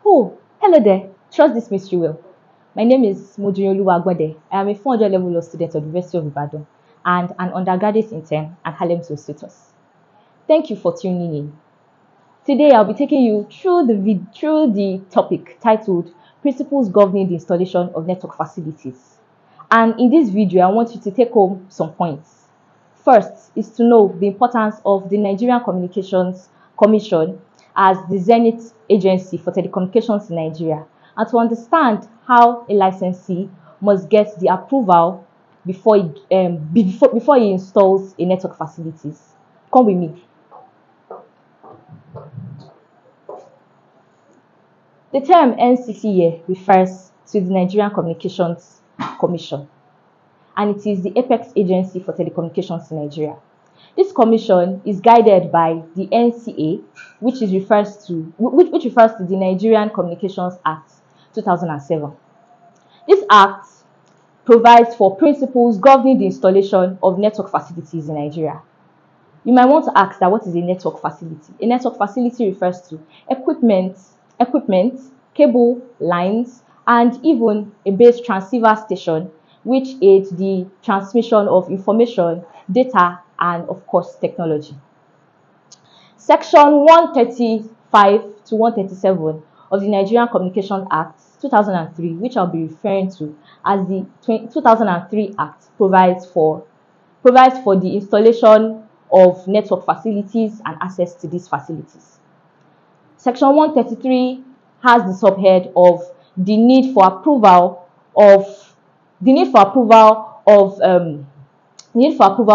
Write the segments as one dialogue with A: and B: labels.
A: Oh, hello there. Trust this mystery well. My name is Mojoyinoluwa Agbonde. I am a 400 level law student at the University of Ibadan and an undergraduate intern at HARLEM status. Thank you for tuning in. Today I'll be taking you through the topic titled Principles Governing the Installation of Network Facilities. And in this video, I want you to take home some points. First is to know the importance of the Nigerian Communications Commission as the Zenith agency for telecommunications in Nigeria, and to understand how a licensee must get the approval before he installs a network facilities. Come with me. The term NCCA refers to the Nigerian Communications Commission, and it is the apex agency for telecommunications in Nigeria. This commission is guided by the NCA, which refers to the Nigerian Communications Act 2007. This act provides for principles governing the installation of network facilities in Nigeria. You might want to ask that what is a network facility? A network facility refers to equipment, cable lines, and even a base transceiver station, which aids the transmission of information, data, and of course technology. Section 135 to 137 of the Nigerian Communications Act 2003, which I'll be referring to as the 2003 Act, provides for the installation of network facilities and access to these facilities. Section 133 has the subhead of the need for approval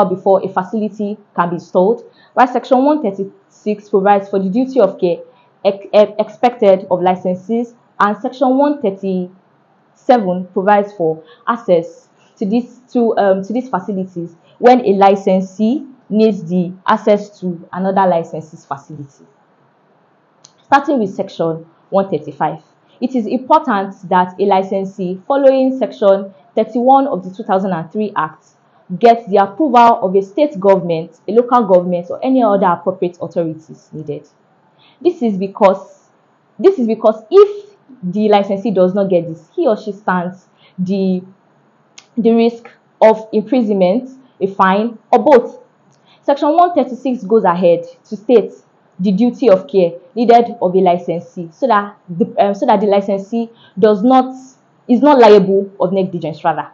A: before a facility can be installed, while Section 136 provides for the duty of care expected of licensees, and Section 137 provides for access to these facilities when a licensee needs the access to another licensee's facility. Starting with Section 135. It is important that a licensee following Section 31 of the 2003 Act gets the approval of a state government, a local government, or any other appropriate authorities needed. This is because if the licensee does not get this, he or she stands the risk of imprisonment, a fine, or both. Section 136 goes ahead to state the duty of care needed of a licensee so that the licensee is not liable of negligence rather.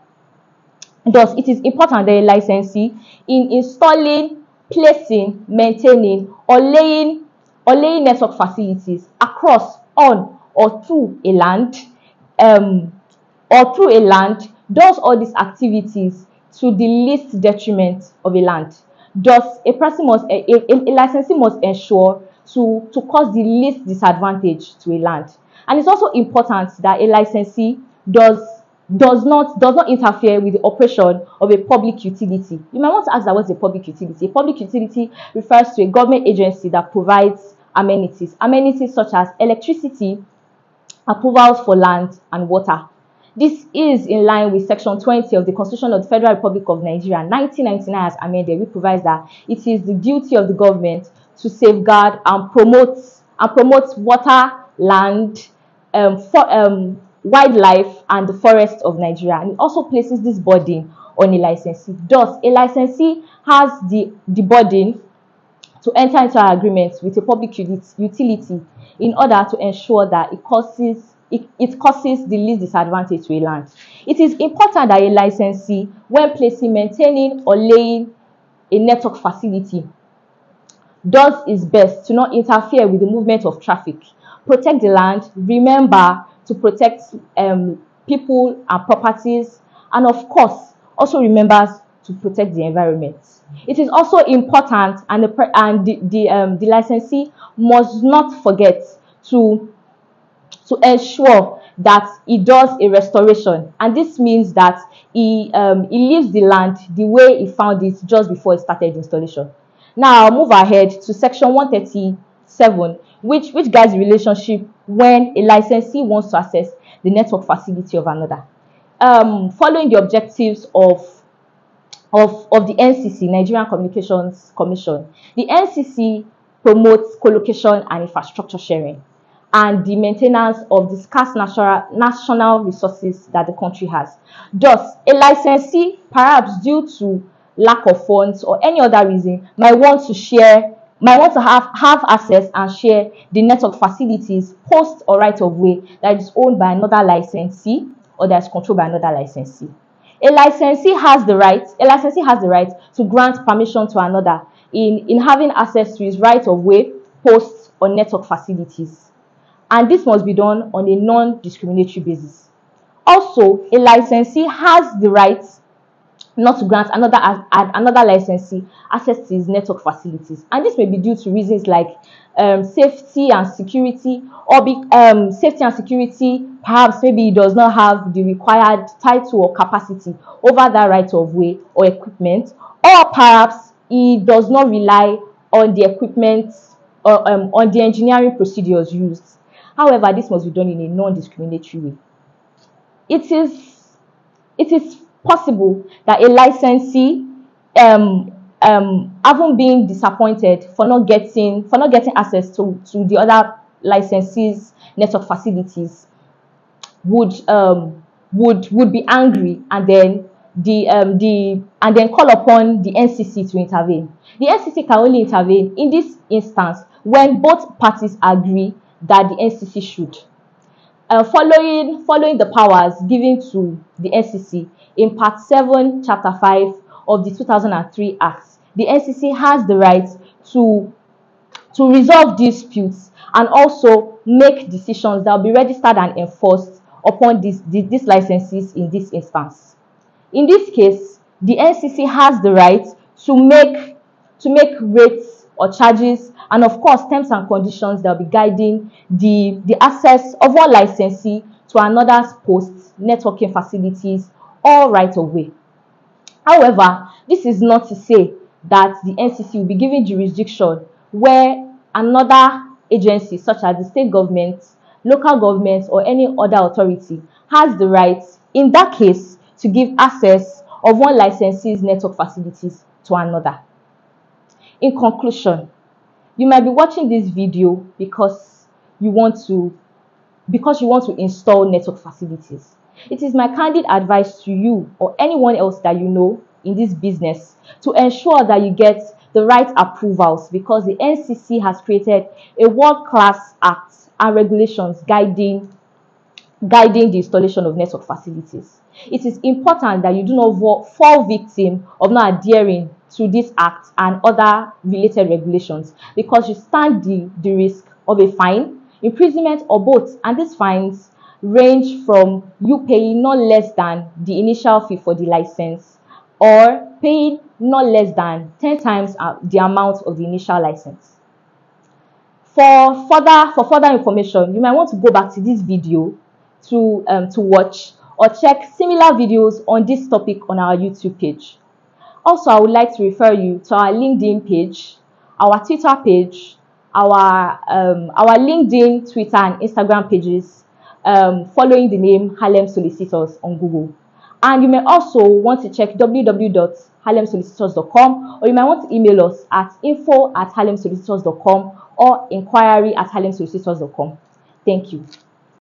A: Thus, it is important that a licensee in installing, placing, maintaining, or laying network facilities across, on, or through a land does all these activities to the least detriment of a land. Thus, a licensee must ensure to cause the least disadvantage to a land. And it's also important that a licensee does not interfere with the operation of a public utility. You might want to ask that what's a public utility? A public utility refers to a government agency that provides amenities such as electricity, approvals for land, and water. This is in line with Section 20 of the Constitution of the Federal Republic of Nigeria, 1999 as amended, which provides that it is the duty of the government to safeguard and promote water, land, wildlife, and the forests of Nigeria. And it also places this burden on a licensee. Thus, a licensee has the burden to enter into an agreement with a public utility in order to ensure that it causes the least disadvantage to a land. It is important that a licensee, when placing, maintaining, or laying a network facility, does its best to not interfere with the movement of traffic, protect the land, remember to protect people and properties, and of course, also remembers to protect the environment. It is also important, and the licensee must not forget to ensure that he does a restoration, and this means that he leaves the land the way he found it just before he started installation. Now I'll move ahead to Section 137, which guides the relationship when a licensee wants to access the network facility of another. Following the objectives of of the NCC, Nigerian Communications Commission. The NCC promotes co-location and infrastructure sharing and the maintenance of the scarce national resources that the country has. Thus, a licensee, perhaps due to lack of funds or any other reason, might want to have access and share the network facilities, post or right of way that is owned by another licensee or that is controlled by another licensee. A licensee has the right to grant permission to another in having access to his right of way, posts or network facilities. And this must be done on a non-discriminatory basis. Also, a licensee has the right not to grant another licensee access to his network facilities, and this may be due to reasons like safety and security, or perhaps maybe he does not have the required title or capacity over that right of way or equipment, or perhaps he does not rely on the equipment or on the engineering procedures used. However, this must be done in a non-discriminatory way. It is possible that a licensee, having been disappointed for not getting access to the other licensees' network facilities, would be angry and then call upon the NCC to intervene. The NCC can only intervene in this instance when both parties agree that the NCC should. Following the powers given to the NCC in Part 7, Chapter 5 of the 2003 Act, the NCC has the right to resolve disputes and also make decisions that will be registered and enforced upon these licensees in this instance. In this case, the NCC has the right to make rates or charges, and of course terms and conditions that will be guiding the access of one licensee to another's posts, networking facilities, or right of way. However, this is not to say that the NCC will be given jurisdiction where another agency such as the state government, local government, or any other authority has the right, in that case, to give access of one licensee's network facilities to another. In conclusion, you might be watching this video because you want to install network facilities. It is my candid advice to you or anyone else that you know in this business to ensure that you get the right approvals, because the NCC has created a world-class act and regulations guiding the installation of network facilities. It is important that you do not fall victim of not adhering to this act and other related regulations, because you stand the risk of a fine, imprisonment, or both, and these fines range from you paying not less than the initial fee for the license or paying not less than 10 times the amount of the initial license. For further information, you might want to go back to this video to watch or check similar videos on this topic on our YouTube page. Also, I would like to refer you to our LinkedIn page, our Twitter page, our LinkedIn, Twitter, and Instagram pages, following the name HARLEM Solicitors on Google. And you may also want to check www.harlemsolicitors.com, or you might want to email us at info@harlemsolicitors.com or inquiry@harlemsolicitors.com. Thank you.